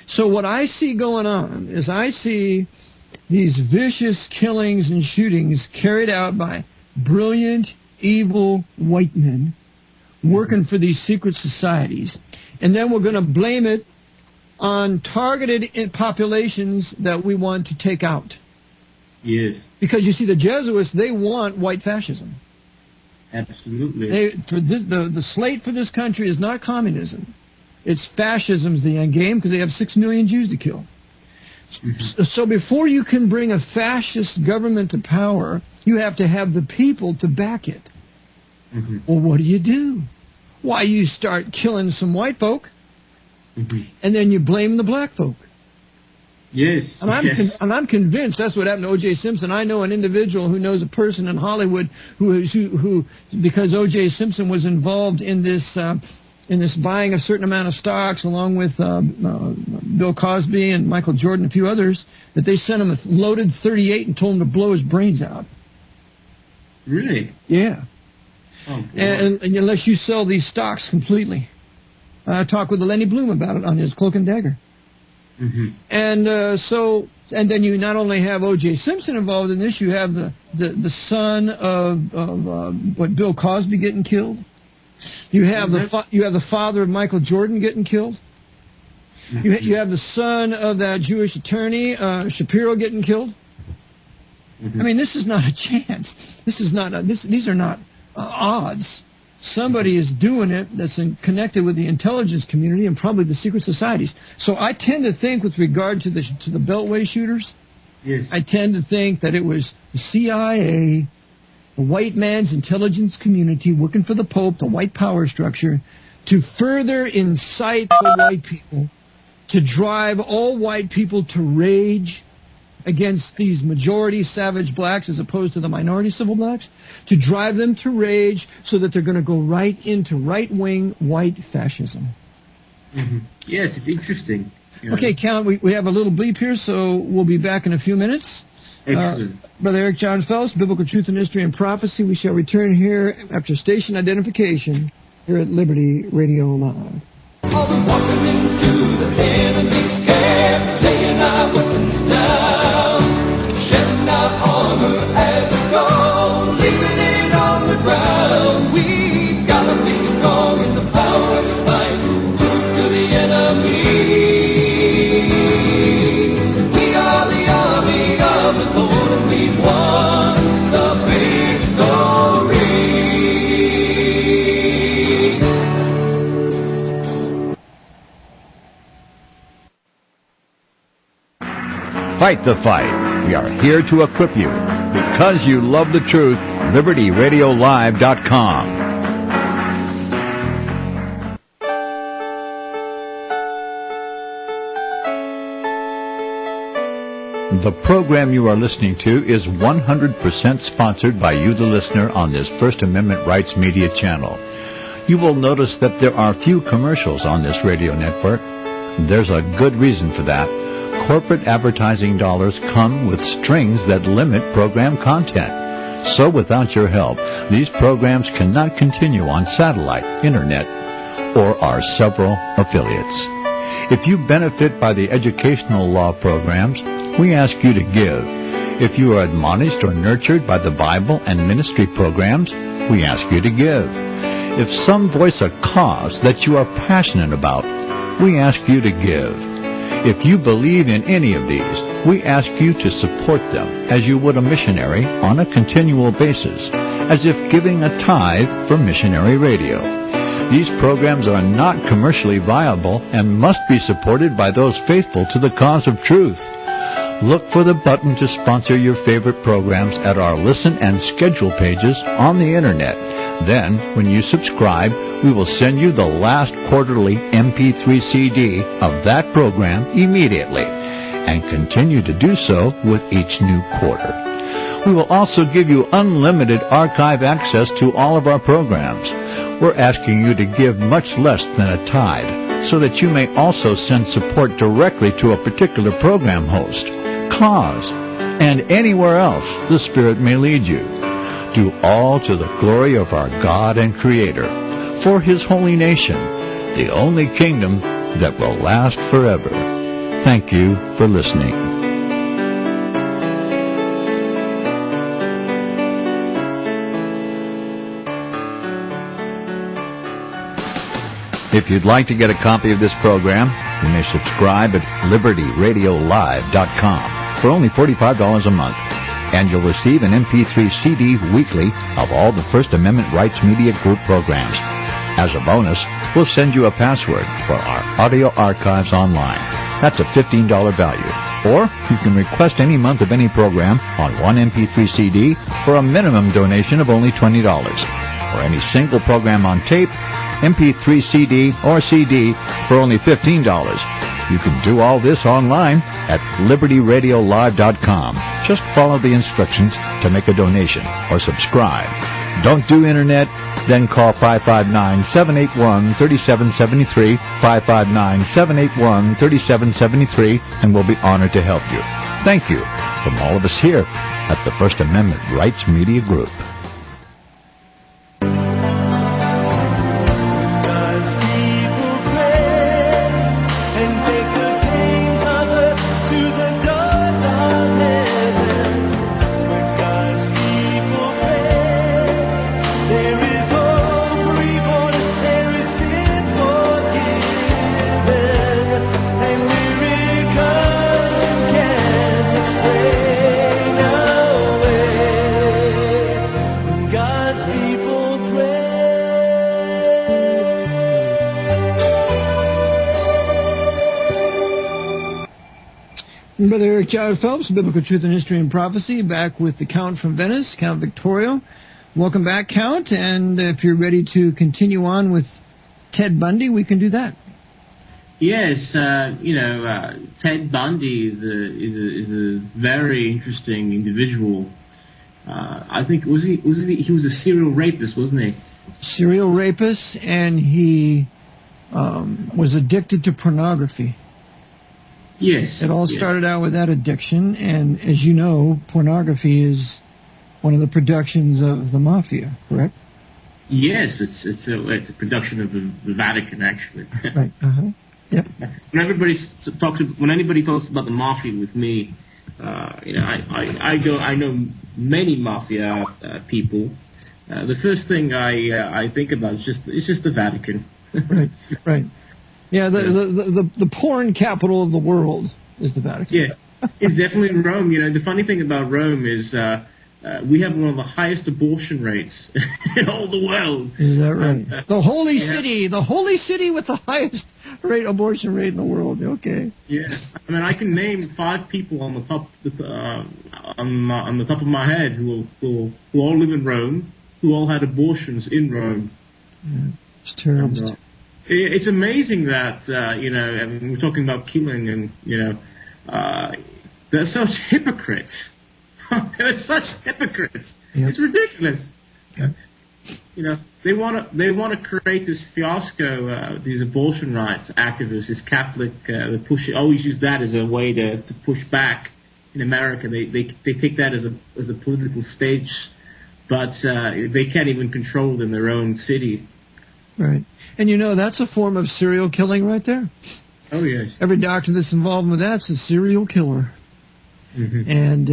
So what I see going on is I see these vicious killings and shootings carried out by brilliant, evil white men working for these secret societies. And then we're going to blame it on targeted populations that we want to take out. Yes. Because you see, the Jesuits, they want white fascism. Absolutely. The slate for this country is not communism. It's fascism's the end game, because they have 6 million Jews to kill. Mm-hmm. So before you can bring a fascist government to power, you have to have the people to back it. Mm-hmm. Well, what do? Why, you start killing some white folk, mm-hmm. and then you blame the black folk. Yes. And I'm convinced that's what happened to O.J. Simpson. I know an individual who knows a person in Hollywood who because O.J. Simpson was involved in this buying a certain amount of stocks, along with Bill Cosby and Michael Jordan and a few others, that they sent him a loaded .38 and told him to blow his brains out. Really? Yeah. Oh, and unless you sell these stocks completely. I talked with Lenny Bloom about it on his Cloak and Dagger. Mm-hmm. And then you not only have O.J. Simpson involved in this, you have the son of Bill Cosby getting killed. You have the father of Michael Jordan getting killed. Mm-hmm. You have the son of that Jewish attorney Shapiro getting killed. Mm-hmm. I mean, this is not a chance. These are not odds. Somebody is doing it that's connected with the intelligence community and probably the secret societies. So I tend to think, with regard to the Beltway shooters, yes. I tend to think that it was the CIA, the white man's intelligence community working for the Pope, the white power structure, to further incite the white people, to drive all white people to rage against these majority savage blacks as opposed to the minority civil blacks, to drive them to rage so that they're going to go right into right-wing white fascism. Mm-hmm. Yes, it's interesting. Yeah. Okay, Count, we have a little bleep here, so we'll be back in a few minutes. Excellent. Brother Eric Jon Phelps, Biblical Truth and History and Prophecy. We shall return here after station identification here at Liberty Radio Live. I'll be walking into the enemy's camp, laying our weapons down, shedding our armor as we go, leaving it on the ground. We've got to be strong in the power of His might, prove to the enemy. We are the army of the Lord, and we've won the victory. Fight the fight. We are here to equip you. Because you love the truth, LibertyRadioLive.com. The program you are listening to is 100% sponsored by you, the listener, on this First Amendment Rights Media channel. You will notice that there are few commercials on this radio network. There's a good reason for that. Corporate advertising dollars come with strings that limit program content. So without your help, these programs cannot continue on satellite, internet, or our several affiliates. If you benefit by the educational law programs, we ask you to give. If you are admonished or nurtured by the Bible and ministry programs, we ask you to give. If some voice a cause that you are passionate about, we ask you to give. If you believe in any of these, we ask you to support them as you would a missionary on a continual basis, as if giving a tithe for missionary radio. These programs are not commercially viable and must be supported by those faithful to the cause of truth. Look for the button to sponsor your favorite programs at our listen and schedule pages on the internet. Then, when you subscribe, we will send you the last quarterly MP3 CD of that program immediately, and continue to do so with each new quarter. We will also give you unlimited archive access to all of our programs. We're asking you to give much less than a tithe, so that you may also send support directly to a particular program host, cause, and anywhere else the Spirit may lead you. Do all to the glory of our God and Creator, for His holy nation, the only kingdom that will last forever. Thank you for listening. If you'd like to get a copy of this program, you may subscribe at LibertyRadioLive.com for only $45 a month, and you'll receive an MP3 CD weekly of all the First Amendment Rights Media Group programs. As a bonus, we'll send you a password for our audio archives online. That's a $15 value. Or you can request any month of any program on one MP3 CD for a minimum donation of only $20. Or any single program on tape, MP3 CD, or CD for only $15. You can do all this online at LibertyRadioLive.com. Just follow the instructions to make a donation or subscribe. Don't do Internet? Then call 559-781-3773, 559-781-3773, and we'll be honored to help you. Thank you from all of us here at the First Amendment Rights Media Group. Brother Jon Phelps, Biblical Truth and History and Prophecy, back with the Count from Venice, Count Vittorio. Welcome back, Count, and if you're ready to continue on with Ted Bundy, we can do that. Yes, Ted Bundy is a very interesting individual. I think he was a serial rapist, wasn't he? Serial rapist, and he was addicted to pornography. Yes. It all started out with that addiction, and as you know, pornography is one of the productions of the mafia, correct? Yes, it's a production of the Vatican, actually. Right. Yep. When anybody talks about the mafia with me, I know many mafia people. The first thing I think about is just the Vatican. Right. Yeah, the porn capital of the world is the Vatican. Yeah, it's definitely Rome. The funny thing about Rome is we have one of the highest abortion rates in all the world. Is that right? The holy city with the highest abortion rate in the world. Okay. Yeah, I mean, I can name 5 people on the top on the top of my head who all live in Rome, who all had abortions in Rome. Yeah, it's terrible. And, it's amazing that, I mean, we're talking about killing and, they're such hypocrites. They're such hypocrites. Yep. It's ridiculous. Yep. They want to create this fiasco, these abortion rights activists, this Catholic, they always use that as a way to push back in America. They take that as a political stage, but they can't even control it in their own city. Right. And that's a form of serial killing right there. Oh, yes. Every doctor that's involved with that's a serial killer. Mm-hmm. And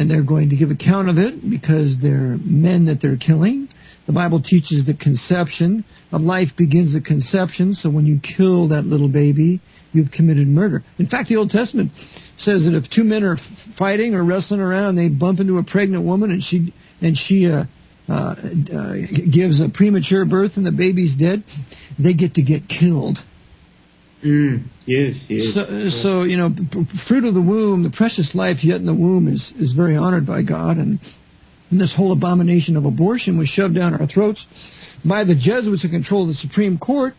they're going to give account of it because they're men that they're killing. The Bible teaches that conception of life begins at conception. So when you kill that little baby, you've committed murder. In fact, the Old Testament says that if 2 men are fighting or wrestling around, they bump into a pregnant woman and she gives a premature birth and the baby's dead, they get to get killed. Yes. So fruit of the womb, the precious life yet in the womb is very honored by God, and this whole abomination of abortion was shoved down our throats by the Jesuits who control the Supreme Court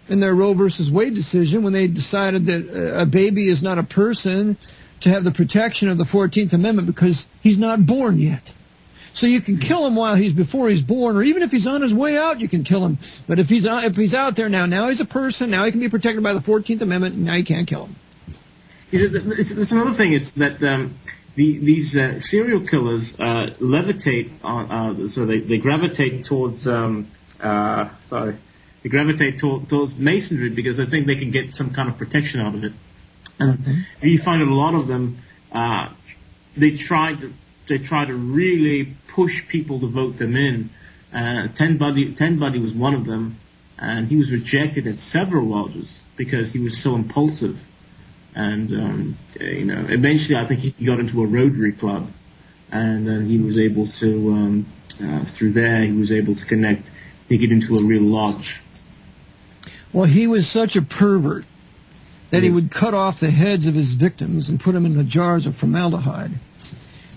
in their Roe versus Wade decision when they decided that a baby is not a person to have the protection of the 14th Amendment because he's not born yet. So you can kill him before he's born, or even if he's on his way out, you can kill him. But if he's out there now he's a person. Now he can be protected by the 14th Amendment, and now you can't kill him. There's another thing is that these serial killers levitate on, so they gravitate towards towards masonry because they think they can get some kind of protection out of it. And you find that a lot of them, they try to really push people to vote them in. Ten Buddy was one of them, and he was rejected at several lodges because he was so impulsive. And eventually, I think he got into a Rotary Club, and then he was able to through there he was able to connect, to get into a real lodge. Well, he was such a pervert that he would cut off the heads of his victims and put them in the jars of formaldehyde.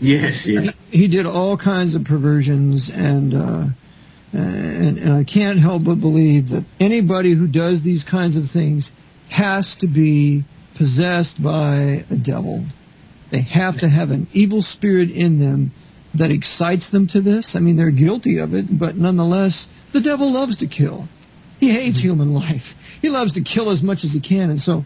Yes, yes. He did all kinds of perversions, and I can't help but believe that anybody who does these kinds of things has to be possessed by a devil. They have to have an evil spirit in them that excites them to this. I mean, they're guilty of it, but nonetheless, the devil loves to kill. He hates human life. He loves to kill as much as he can, and so